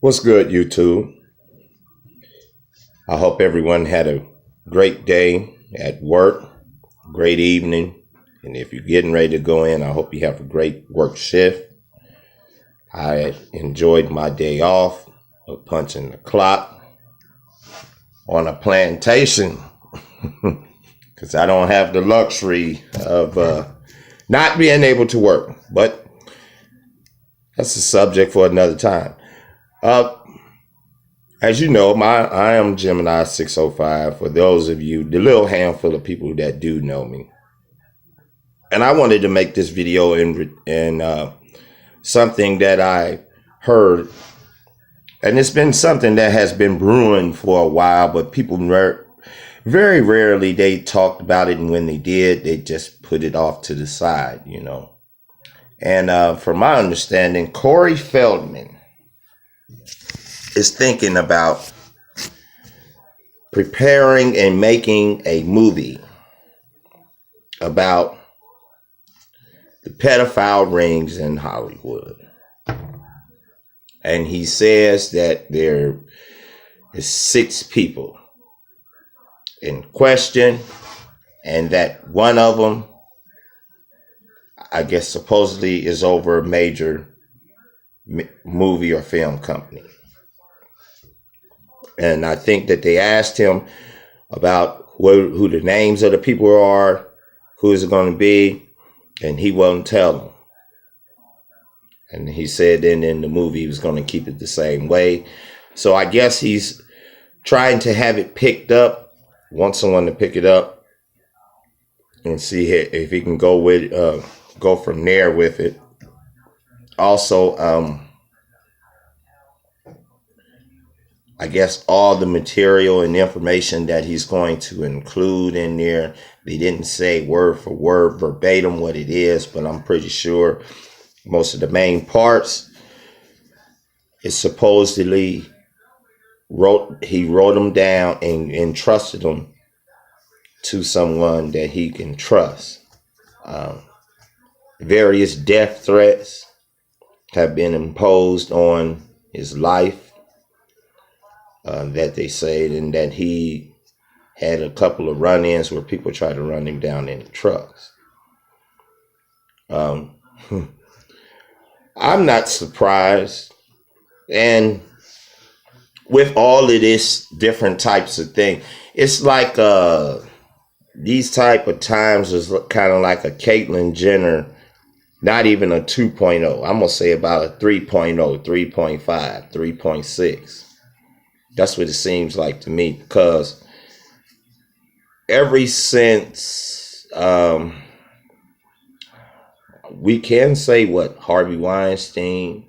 What's good, YouTube? I hope everyone had a great day at work, great evening, and if you're getting ready to go in, I hope you have a great work shift. I enjoyed my day off of punching the clock on a plantation because I don't have the luxury of not being able to work, but that's a subject for another time. As you know, I am Gemini 605. For those of you, the little handful of people that do know me, and I wanted to make this video in something that I heard, and it's been something that has been brewing for a while, but people very rarely they talked about it, and when they did, they just put it off to the side, you know. And from my understanding, Corey Feldman is thinking about preparing and making a movie about the pedophile rings in Hollywood. And he says that there is 6 people in question, and that one of them, I guess supposedly, is over a major movie or film company. And I think that they asked him about who the names of the people are, who is it going to be, and he won't tell them. And he said then in the movie he was going to keep it the same way. So I guess he's trying to have it picked up, want someone to pick it up, and see if he can go from there with it. Also, I guess all the material and information that he's going to include in there, they didn't say word for word verbatim what it is, but I'm pretty sure most of the main parts is supposedly he wrote them down and entrusted them to someone that he can trust. Various death threats have been imposed on his life. That they said, and that he had a couple of run-ins where people tried to run him down in the trucks. I'm not surprised. And with all of this different types of thing, it's like these type of times is kind of like a Caitlyn Jenner, not even a 2.0. I'm going to say about a 3.0, 3.5, 3.6. That's what it seems like to me, because ever since we can say Harvey Weinstein,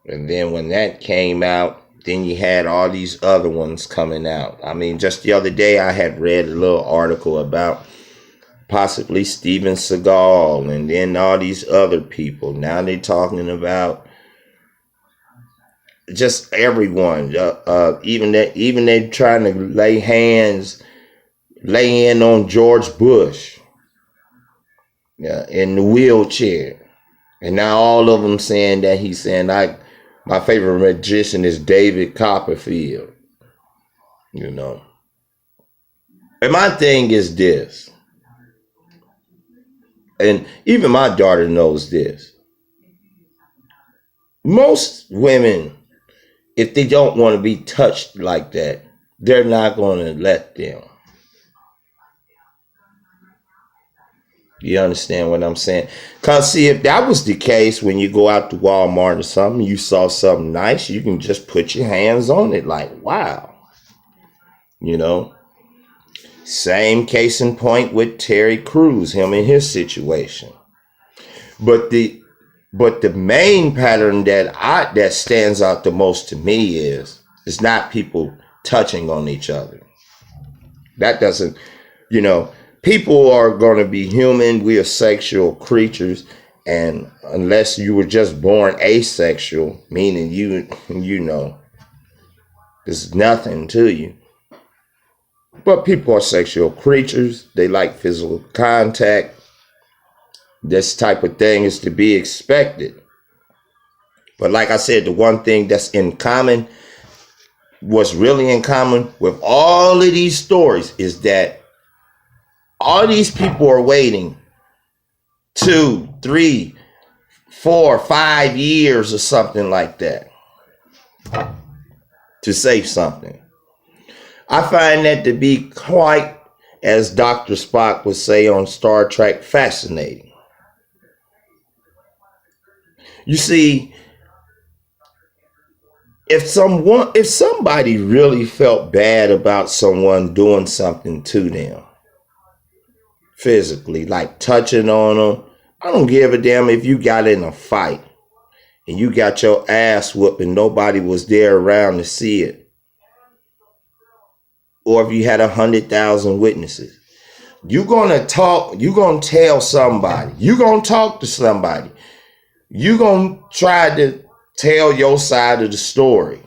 and then when that came out, then you had all these other ones coming out. I mean, just the other day I had read a little article about possibly Steven Seagal, and then all these other people. Now they're talking about just everyone, even they trying to lay in on George Bush, in the wheelchair, and now all of them saying that he's saying my favorite magician is David Copperfield, you know. And my thing is this, and even my daughter knows this: most women, if they don't want to be touched like that, they're not going to let them. You understand what I'm saying? Because, see, if that was the case, when you go out to Walmart or something, you saw something nice, you can just put your hands on it like, wow. You know? Same case in point with Terry Crews, him and his situation. But the main pattern that stands out the most to me is not people touching on each other. That doesn't, you know, people are going to be human. We are sexual creatures. And unless you were just born asexual, meaning you know, there's nothing to you. But people are sexual creatures. They like physical contact. This type of thing is to be expected. But like I said, the one thing that's in common, what's really in common with all of these stories is that all these people are waiting 2, 3, 4, 5 years or something like that to say something. I find that to be quite, as Dr. Spock would say on Star Trek, fascinating. You see, if somebody really felt bad about someone doing something to them physically, like touching on them, I don't give a damn if you got in a fight and you got your ass whooped and nobody was there around to see it, or if you had 100,000 witnesses. You're gonna talk, you're gonna tell somebody, you're gonna talk to somebody, you're gonna try to tell your side of the story.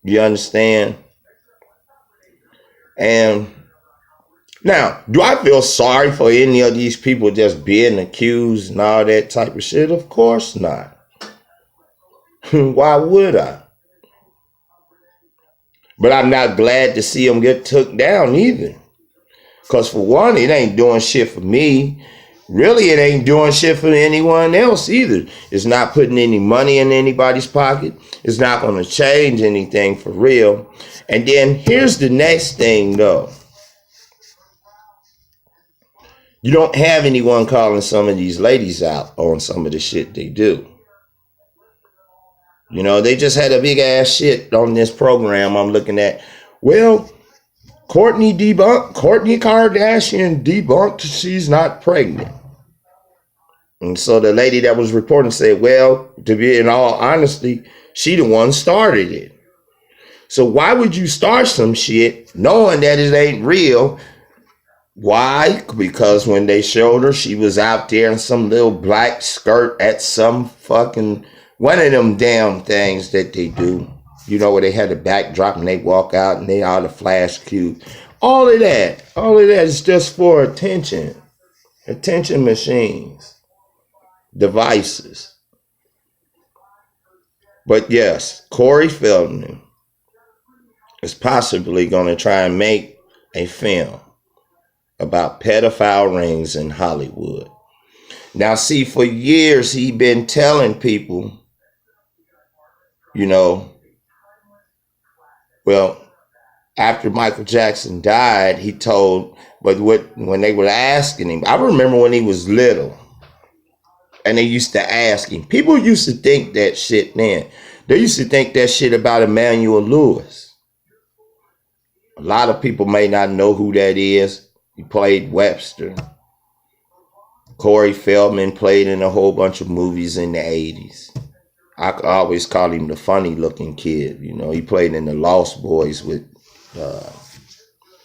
You understand? And now, do I feel sorry for any of these people just being accused and all that type of shit? Of course not. Why would I? But I'm not glad to see them get took down either. Because for one, it ain't doing shit for me. Really, it ain't doing shit for anyone else either. It's not putting any money in anybody's pocket. It's not going to change anything for real. And then here's the next thing, though. You don't have anyone calling some of these ladies out on some of the shit they do. You know, they just had a big ass shit on this program I'm looking at. Well, Kourtney Kardashian debunked she's not pregnant. And so the lady that was reporting said, well, to be in all honesty, she the one started it. So why would you start some shit knowing that it ain't real? Why? Because when they showed her, she was out there in some little black skirt at some fucking one of them damn things that they do. You know, where they had the backdrop and they walk out and they all the flash cube. All of that is just for attention. Attention machines. Devices. But yes, Corey Feldman is possibly going to try and make a film about pedophile rings in Hollywood. Now, see, for years, he been telling people, you know, well, after Michael Jackson died, he told, but when they were asking him, I remember when he was little, and they used to ask him, people used to think that shit then. They used to think that shit about Emmanuel Lewis. A lot of people may not know who that is. He played Webster. Corey Feldman played in a whole bunch of movies in the 80s. I always call him the funny looking kid. You know, he played in the Lost Boys with,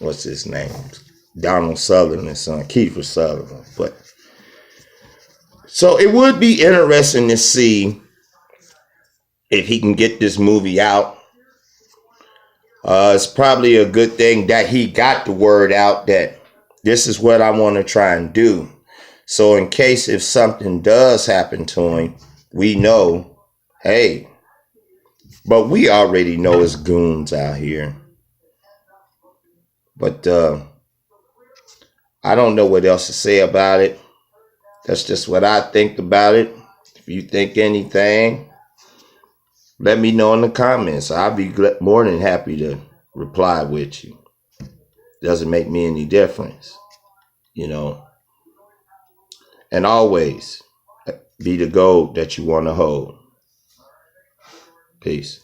what's his name? Donald Sutherland's son, Kiefer Sutherland. But so it would be interesting to see if he can get this movie out. It's probably a good thing that he got the word out that this is what I want to try and do. So in case if something does happen to him, we know, hey, but we already know it's goons out here. But I don't know what else to say about it. That's just what I think about it. If you think anything, let me know in the comments. I'll be more than happy to reply with you. Doesn't make me any difference, you know. And always be the gold that you want to hold. Peace.